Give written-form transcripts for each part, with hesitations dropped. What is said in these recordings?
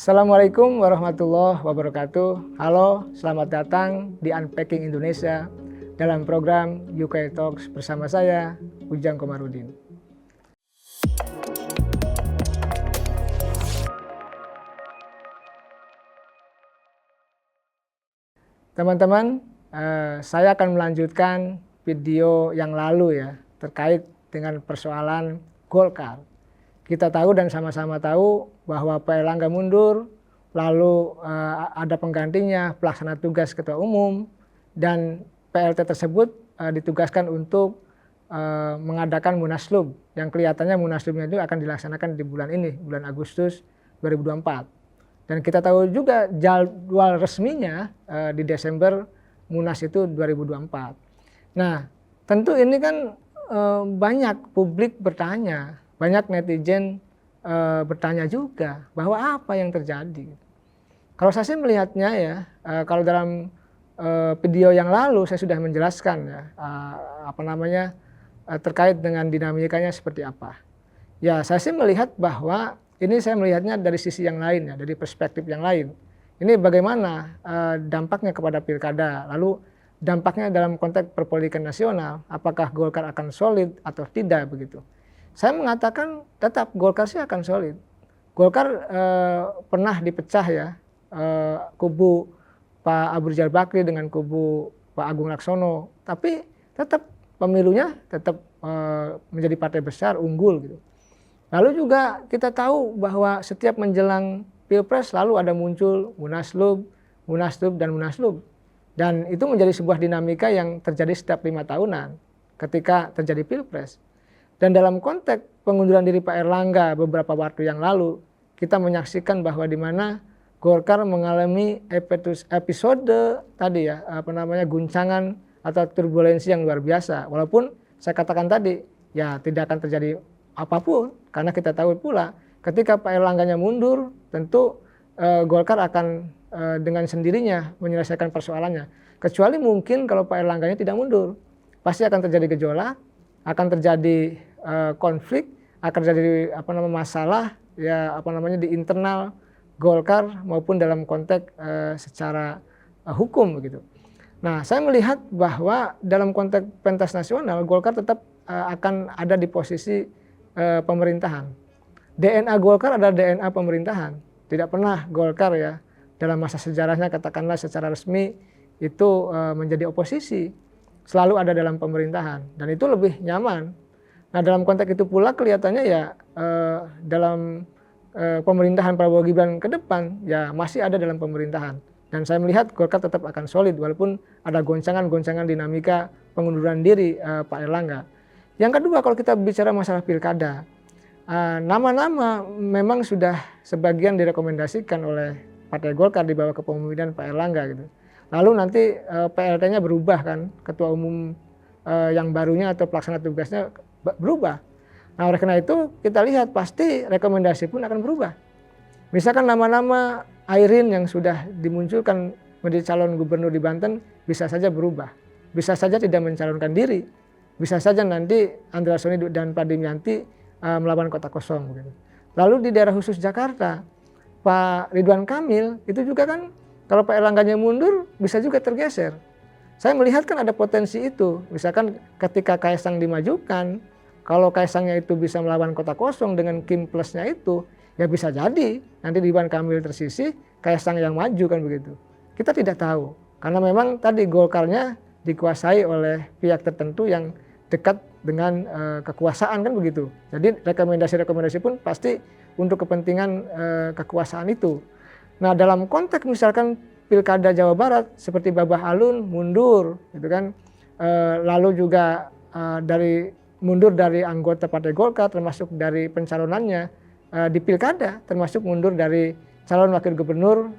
Assalamualaikum warahmatullahi wabarakatuh. Halo, selamat datang di Unpacking Indonesia dalam program UK Talks bersama saya, Ujang Komarudin. Teman-teman, saya akan melanjutkan video yang lalu ya, terkait dengan persoalan Golkar. Kita tahu dan sama-sama tahu bahwa Pak Erlangga mundur, lalu ada penggantinya pelaksana tugas ketua umum, dan PLT tersebut ditugaskan untuk mengadakan munaslup, yang kelihatannya munaslupnya itu akan dilaksanakan di bulan ini, bulan Agustus 2024. Dan kita tahu juga jadwal resminya di Desember Munas itu 2024. Nah, tentu ini kan banyak publik bertanya, banyak netizen bertanya juga bahwa apa yang terjadi. Kalau saya sih melihatnya ya, kalau dalam video yang lalu saya sudah menjelaskan ya, terkait dengan dinamikanya seperti apa. Ya, saya sih melihat bahwa ini saya melihatnya dari sisi yang lain ya, dari perspektif yang lain. Ini bagaimana dampaknya kepada pilkada, lalu dampaknya dalam konteks perpolitikan nasional, apakah Golkar akan solid atau tidak begitu. Saya mengatakan tetap Golkar sih akan solid. Golkar pernah dipecah ya, kubu Pak Abu Rizal Bakri dengan kubu Pak Agung Laksono, tapi tetap pemilunya tetap menjadi partai besar, unggul gitu. Lalu juga kita tahu bahwa setiap menjelang Pilpres selalu ada muncul munaslup, dan munaslup. Dan itu menjadi sebuah dinamika yang terjadi setiap 5 tahunan ketika terjadi Pilpres. Dan dalam konteks pengunduran diri Pak Erlangga beberapa waktu yang lalu, kita menyaksikan bahwa di mana Golkar mengalami episode tadi ya, guncangan atau turbulensi yang luar biasa. Walaupun saya katakan tadi, ya tidak akan terjadi apapun, karena kita tahu pula ketika Pak Erlangganya mundur, tentu Golkar akan dengan sendirinya menyelesaikan persoalannya. Kecuali mungkin kalau Pak Erlangganya tidak mundur, pasti akan terjadi gejolak, akan terjadi konflik, akan terjadi masalah ya di internal Golkar maupun dalam konteks secara hukum begitu. Nah, saya melihat bahwa dalam konteks pentas nasional Golkar tetap akan ada di posisi pemerintahan. DNA Golkar adalah DNA pemerintahan. Tidak pernah Golkar ya dalam masa sejarahnya katakanlah secara resmi itu menjadi oposisi. Selalu ada dalam pemerintahan dan itu lebih nyaman. Nah, dalam konteks itu pula kelihatannya ya dalam pemerintahan Prabowo Gibran ke depan ya masih ada dalam pemerintahan. Dan saya melihat Golkar tetap akan solid walaupun ada goncangan-goncangan dinamika pengunduran diri Pak Erlangga. Yang kedua, kalau kita bicara masalah pilkada, nama-nama memang sudah sebagian direkomendasikan oleh Partai Golkar di bawah kepemimpinan Pak Erlangga gitu. Lalu nanti PLT-nya berubah kan, ketua umum yang barunya atau pelaksana tugasnya berubah. Nah, oleh karena itu kita lihat pasti rekomendasi pun akan berubah. Misalkan nama-nama Airin yang sudah dimunculkan menjadi calon gubernur di Banten bisa saja berubah. Bisa saja tidak mencalonkan diri. Bisa saja nanti Andreas Soni dan Pak Dimyanti melawan kota kosong. Begitu. Lalu di daerah khusus Jakarta, Pak Ridwan Kamil itu juga kan kalau Pak Erlangganya mundur bisa juga tergeser. Saya melihat kan ada potensi itu. Misalkan ketika Kaisang dimajukan, kalau Kaisangnya itu bisa melawan kota kosong dengan Kim plusnya itu, ya bisa jadi nanti Ridwan Kamil tersisih, Kaisang yang maju kan begitu. Kita tidak tahu. Karena memang tadi Golkarnya dikuasai oleh pihak tertentu yang dekat dengan kekuasaan kan begitu. Jadi rekomendasi-rekomendasi pun pasti untuk kepentingan kekuasaan itu. Nah, dalam konteks misalkan Pilkada Jawa Barat seperti Babah Alun mundur gitu kan. Lalu juga mundur dari anggota Partai Golkar termasuk dari pencalonannya di Pilkada, termasuk mundur dari calon wakil gubernur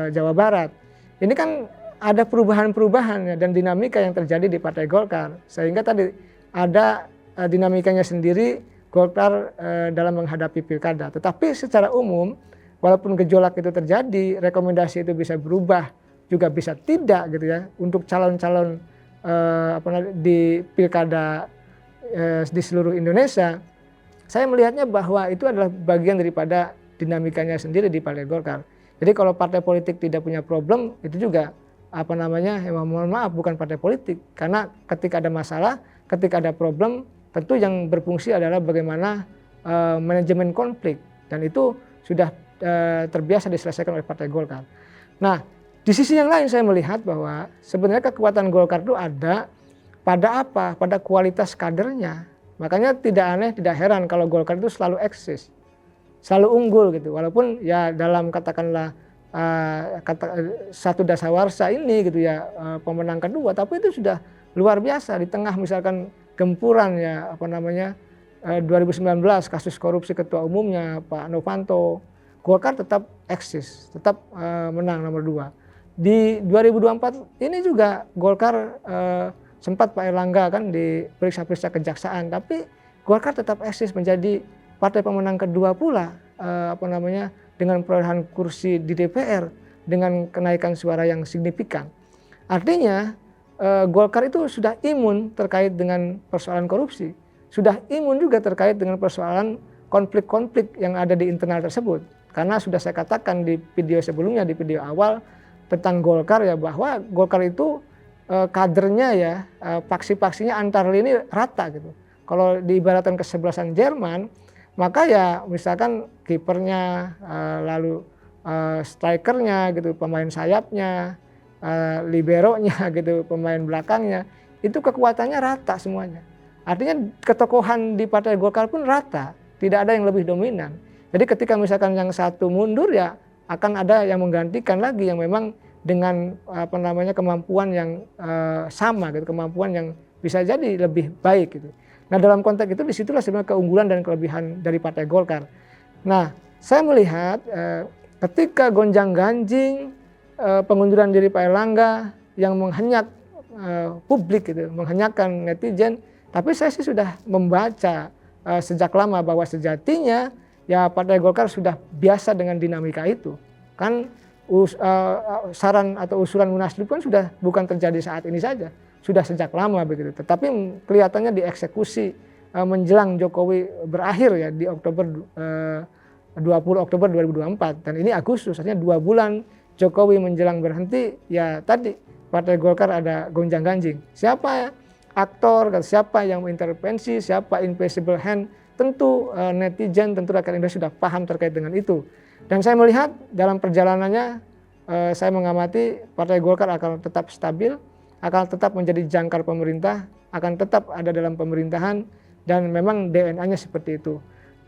Jawa Barat. Ini kan ada perubahan-perubahan ya, dan dinamika yang terjadi di Partai Golkar. Sehingga tadi ada dinamikanya sendiri Golkar dalam menghadapi pilkada. Tetapi secara umum, walaupun gejolak itu terjadi, rekomendasi itu bisa berubah, juga bisa tidak gitu ya. Untuk calon-calon di pilkada di seluruh Indonesia, saya melihatnya bahwa itu adalah bagian daripada dinamikanya sendiri di Partai Golkar. Jadi kalau partai politik tidak punya problem, itu juga apa namanya, ya mohon maaf bukan partai politik. Karena ketika ada masalah, ketika ada problem, tentu yang berfungsi adalah bagaimana manajemen konflik, dan itu sudah terbiasa diselesaikan oleh Partai Golkar. Nah, di sisi yang lain saya melihat bahwa sebenarnya kekuatan Golkar itu ada pada apa? Pada kualitas kadernya. Makanya tidak aneh, tidak heran kalau Golkar itu selalu eksis, selalu unggul gitu. Walaupun ya dalam katakanlah satu dasawarsa ini gitu ya, pemenang kedua, tapi itu sudah luar biasa di tengah misalkan gempuran ya apa namanya 2019 kasus korupsi ketua umumnya Pak Novanto, Golkar tetap eksis, tetap menang nomor 2. Di 2024 ini juga Golkar sempat Pak Erlangga kan diperiksa-periksa kejaksaan, tapi Golkar tetap eksis menjadi partai pemenang kedua pula apa namanya dengan perolehan kursi di DPR dengan kenaikan suara yang signifikan. Artinya Golkar itu sudah imun terkait dengan persoalan korupsi, sudah imun juga terkait dengan persoalan konflik-konflik yang ada di internal tersebut. Karena sudah saya katakan di video sebelumnya, di video awal tentang Golkar ya, bahwa Golkar itu kadernya ya, faksi-faksinya antar lini rata gitu. Kalau diibaratkan kesebelasan Jerman, maka ya misalkan kipernya, lalu strikernya gitu, pemain sayapnya, liberonya gitu, pemain belakangnya, itu kekuatannya rata semuanya. Artinya ketokohan di Partai Golkar pun rata, tidak ada yang lebih dominan. Jadi ketika misalkan yang satu mundur ya akan ada yang menggantikan lagi yang memang dengan apa namanya kemampuan yang sama gitu, kemampuan yang bisa jadi lebih baik gitu. Nah dalam konteks itu disitulah sebenarnya keunggulan dan kelebihan dari Partai Golkar. Nah saya melihat ketika gonjang-ganjing pengunduran diri Pak Erlangga yang menghenyak publik gitu, menghenyakkan netizen, tapi saya sih sudah membaca sejak lama bahwa sejatinya ya Partai Golkar sudah biasa dengan dinamika itu. Kan saran atau usulan Munaslup kan sudah bukan terjadi saat ini saja, sudah sejak lama begitu. Tetapi kelihatannya dieksekusi menjelang Jokowi berakhir ya di Oktober 20 Oktober 2024, dan ini Agustus, artinya 2 bulan Jokowi menjelang berhenti ya tadi Partai Golkar ada gonjang-ganjing. Siapa aktor, siapa yang mengintervensi, siapa invisible hand, tentu netizen, tentu rakyat Indonesia sudah paham terkait dengan itu. Dan saya melihat dalam perjalanannya, saya mengamati Partai Golkar akan tetap stabil, akan tetap menjadi jangkar pemerintah, akan tetap ada dalam pemerintahan, dan memang DNA-nya seperti itu.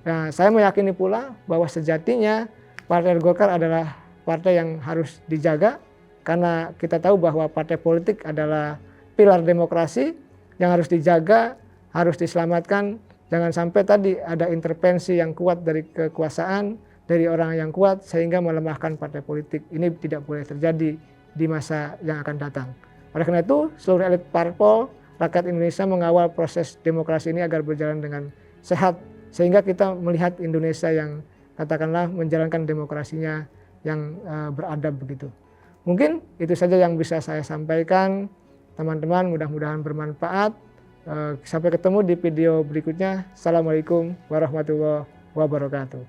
Nah, saya meyakini pula bahwa sejatinya Partai Golkar adalah partai yang harus dijaga, karena kita tahu bahwa partai politik adalah pilar demokrasi yang harus dijaga, harus diselamatkan. Jangan sampai tadi ada intervensi yang kuat dari kekuasaan, dari orang yang kuat sehingga melemahkan partai politik. Ini tidak boleh terjadi di masa yang akan datang. Oleh karena itu, seluruh elit parpol, rakyat Indonesia mengawal proses demokrasi ini agar berjalan dengan sehat, sehingga kita melihat Indonesia yang katakanlah menjalankan demokrasinya yang beradab begitu. Mungkin itu saja yang bisa saya sampaikan, teman-teman, mudah-mudahan bermanfaat. Sampai ketemu di video berikutnya. Assalamualaikum warahmatullahi wabarakatuh.